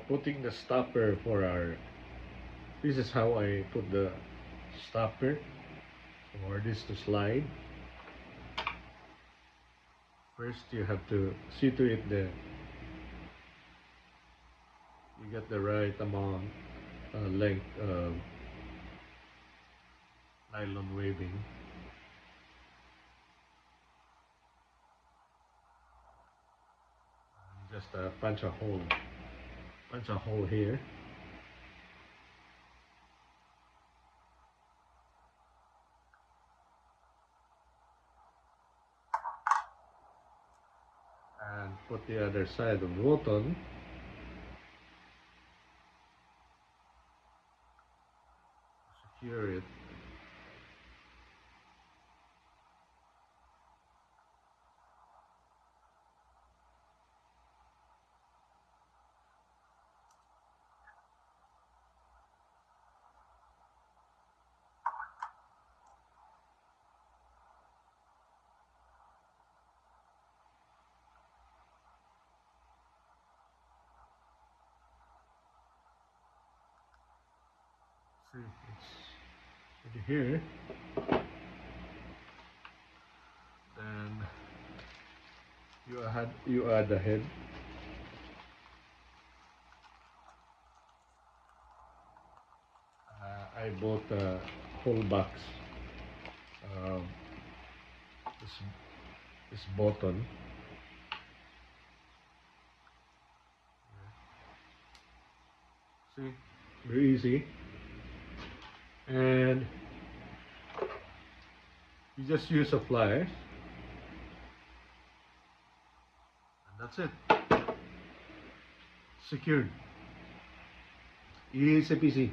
putting the stopper for our, this is how I put the stopper for this to slide. First you have to see to it that you get the right amount length of nylon webbing. And just punch a hole here. And put the other side of the button. Secure it. See, it's here. Then you add the head. I bought a whole box. This button. See, very easy. And you just use a pliers. And that's it. Secured. Easy peasy.